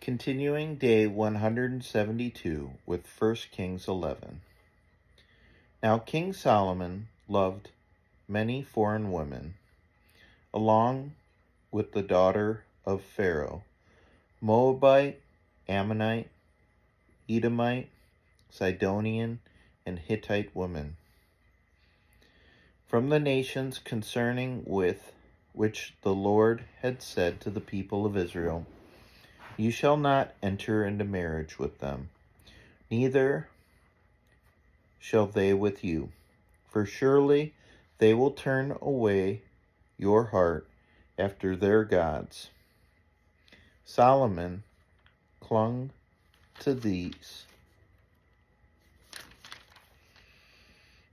Continuing day 172 with 1 Kings 11. Now King Solomon loved many foreign women, along with the daughter of Pharaoh, Moabite, Ammonite, Edomite, Sidonian, and Hittite women, from the nations concerning with which the Lord had said to the people of Israel, "You shall not enter into marriage with them, neither shall they with you, for surely they will turn away your heart after their gods." Solomon clung to these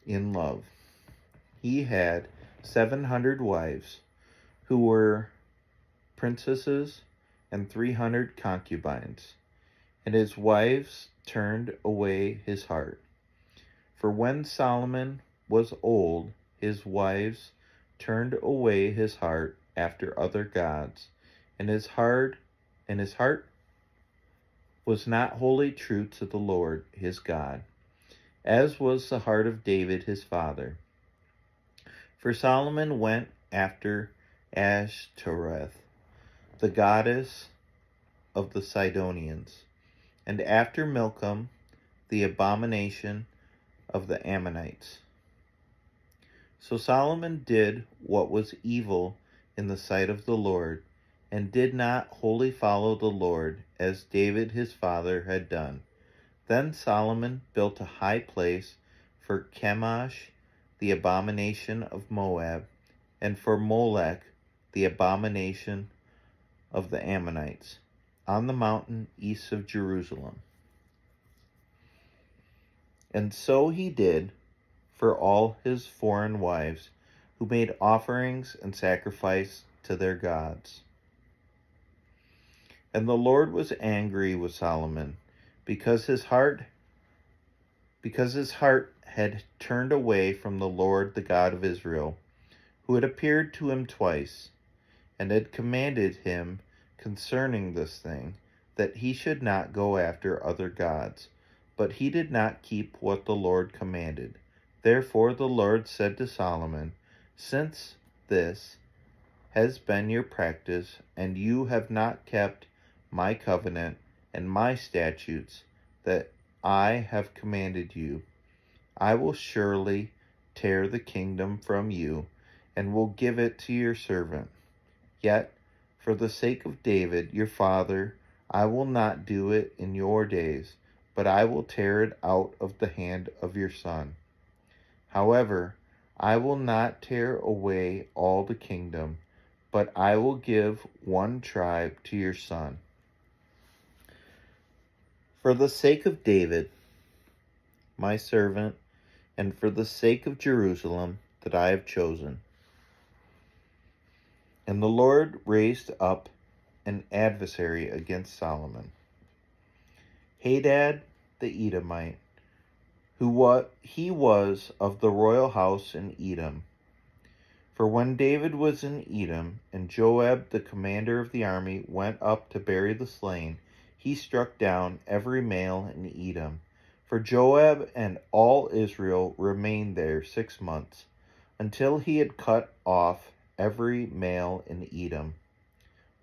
in love. He had 700 wives who were princesses and 300 concubines, and his wives turned away his heart. For when Solomon was old, his wives turned away his heart after other gods, and his heart was not wholly true to the Lord his God, as was the heart of David his father. For Solomon went after Ashtoreth, the goddess of the Sidonians, and after Milcom, the abomination of the Ammonites. So Solomon did what was evil in the sight of the Lord, and did not wholly follow the Lord, as David his father had done. Then Solomon built a high place for Chemosh, the abomination of Moab, and for Molech, the abomination of the Ammonites, on the mountain east of Jerusalem. And so he did for all his foreign wives, who made offerings and sacrifice to their gods. And the Lord was angry with Solomon, because his heart had turned away from the Lord, the God of Israel, who had appeared to him twice, and had commanded him concerning this thing, that he should not go after other gods. But he did not keep what the Lord commanded. Therefore the Lord said to Solomon, "Since this has been your practice, and you have not kept my covenant and my statutes that I have commanded you, I will surely tear the kingdom from you, and will give it to your servant. Yet, for the sake of David your father, I will not do it in your days, but I will tear it out of the hand of your son. However, I will not tear away all the kingdom, but I will give one tribe to your son. For the sake of David, my servant, and for the sake of Jerusalem that I have chosen." And the Lord raised up an adversary against Solomon, Hadad the Edomite, he was of the royal house in Edom. For when David was in Edom, and Joab the commander of the army went up to bury the slain, he struck down every male in Edom. For Joab and all Israel remained there 6 months, until he had cut off every male in Edom.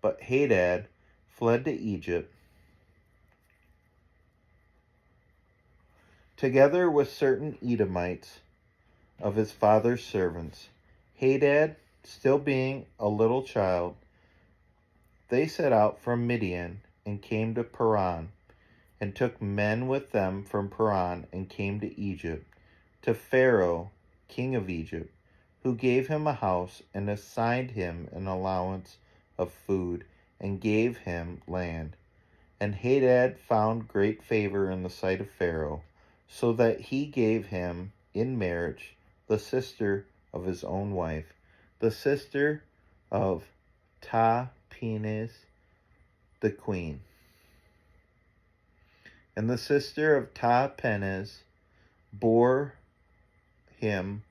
But Hadad fled to Egypt, together with certain Edomites of his father's servants. Hadad, still being a little child, they set out from Midian and came to Paran, and took men with them from Paran and came to Egypt, to Pharaoh, king of Egypt, who gave him a house and assigned him an allowance of food and gave him land. And Hadad found great favor in the sight of Pharaoh, so that he gave him in marriage the sister of his own wife, the sister of Tahpenes the queen. And the sister of Tahpenes bore him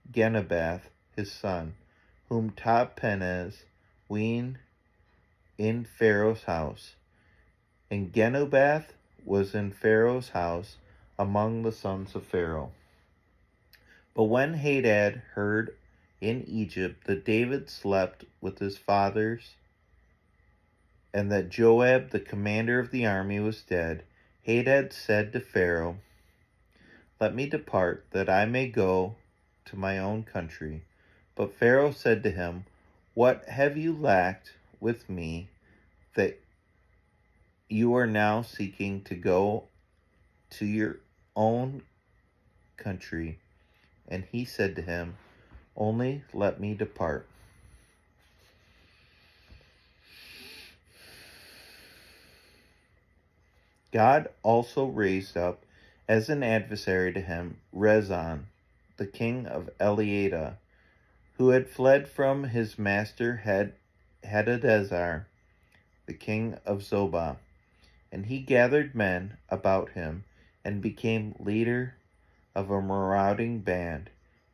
Genubath his son, whom Tahpenes weaned in Pharaoh's house. And Genubath was in Pharaoh's house among the sons of Pharaoh. But when Hadad heard in Egypt that David slept with his fathers, and that Joab, the commander of the army, was dead, Hadad said to Pharaoh, "Let me depart, that I may go to my own country." But Pharaoh said to him, "What have you lacked with me, that you are now seeking to go to your own country?" And he said to him, "Only let me depart." God also raised up as an adversary to him Rezon, the king of Eliada, who had fled from his master Hadadezer, the king of Zobah. And he gathered men about him and became leader of a marauding band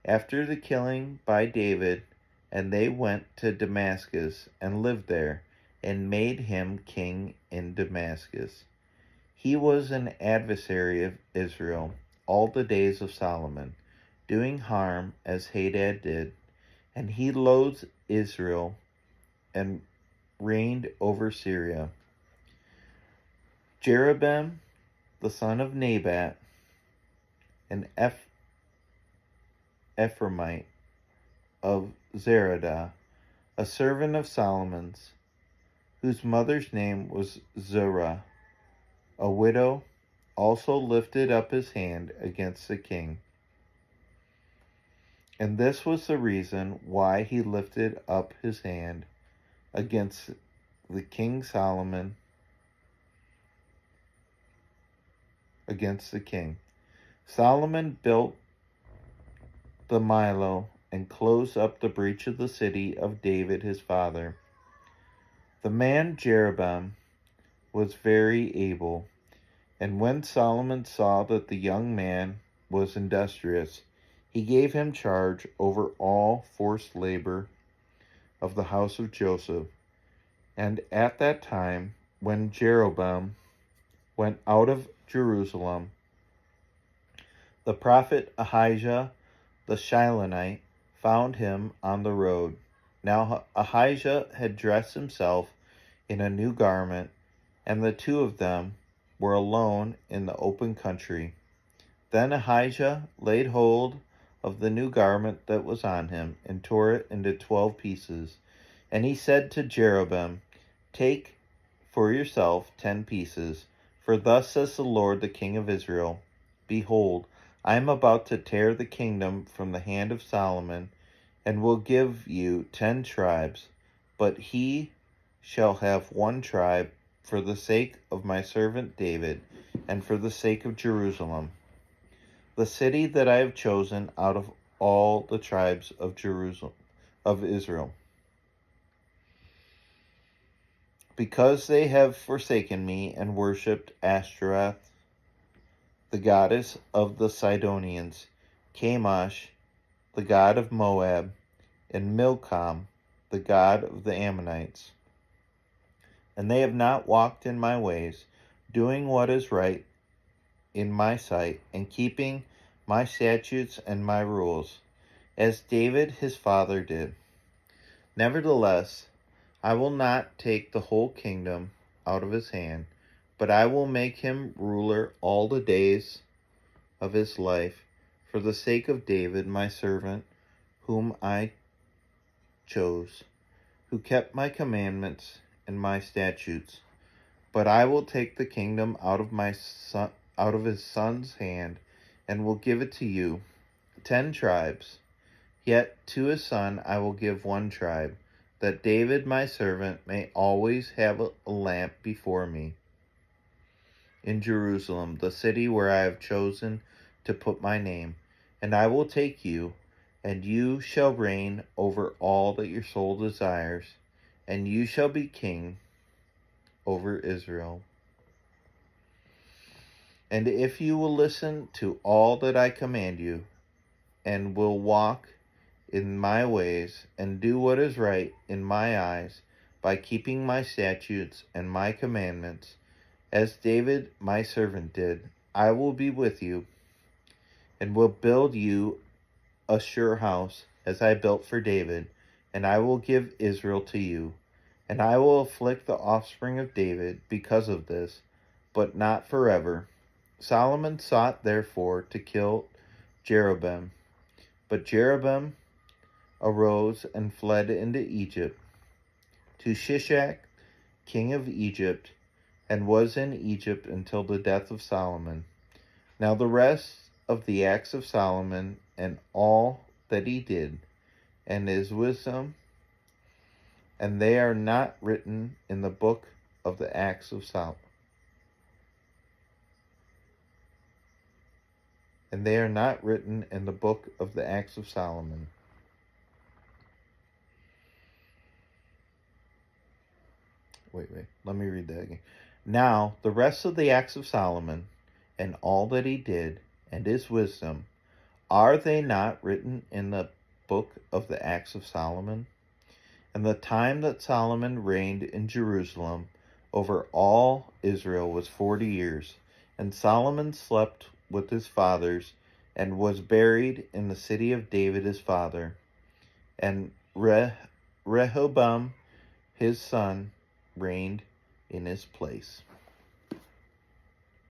after the killing by David, and they went to Damascus and lived there, and made him king in Damascus. He was an adversary of Israel all the days of Solomon, doing harm as Hadad did, and he loathed Israel and reigned over Syria. Jeroboam, the son of Nebat, an Ephraimite of Zeradah, a servant of Solomon's, whose mother's name was Zerah, a widow, also lifted up his hand against the king. And this was the reason why he lifted up his hand against the king Solomon, against the king. Solomon built the Millo and closed up the breach of the city of David his father. The man Jeroboam was very able, and when Solomon saw that the young man was industrious, he gave him charge over all forced labor of the house of Joseph. And at that time, when Jeroboam went out of Jerusalem, the prophet Ahijah the Shilonite found him on the road. Now Ahijah had dressed himself in a new garment, and the two of them were alone in the open country. Then Ahijah laid hold of the new garment that was on him, and tore it into 12 pieces. And he said to Jeroboam, "Take for yourself 10 pieces, for thus says the Lord, the King of Israel, Behold, I am about to tear the kingdom from the hand of Solomon, and will give you 10 tribes, but he shall have 1 tribe for the sake of my servant David, and for the sake of Jerusalem, the city that I have chosen out of all the tribes of Israel. Because they have forsaken me and worshipped Ashtoreth, the goddess of the Sidonians, Chemosh, the god of Moab, and Milcom, the god of the Ammonites. And they have not walked in my ways, doing what is right in my sight, and keeping my statutes and my rules, as David his father did. Nevertheless, I will not take the whole kingdom out of his hand, but I will make him ruler all the days of his life, for the sake of David my servant, whom I chose, who kept my commandments and my statutes. But I will take the kingdom out of his son's hand, and will give it to you, 10 tribes. Yet to his son I will give 1 tribe, that David my servant may always have a lamp before me in Jerusalem, the city where I have chosen to put my name. And I will take you, and you shall reign over all that your soul desires, and you shall be king over Israel. And if you will listen to all that I command you, and will walk in my ways, and do what is right in my eyes, by keeping my statutes and my commandments, as David my servant did. I will be with you, and will build you a sure house, as I built for David, and I will give Israel to you. And I will afflict the offspring of David because of this, but not forever. Solomon sought therefore to kill Jeroboam, but Jeroboam arose and fled into Egypt, to Shishak, king of Egypt, and was in Egypt until the death of Solomon. Now the rest of the acts of Solomon, and all that he did, and his wisdom, and they are not written in the book of the acts of Solomon. And they are not written in the book of the acts of Solomon. Wait, let me read that again. Now, the rest of the acts of Solomon, and all that he did, and his wisdom, are they not written in the book of the acts of Solomon? And the time that Solomon reigned in Jerusalem over all Israel was 40 years. And Solomon slept with his fathers, and was buried in the city of David his father. And Rehoboam his son reigned in his place.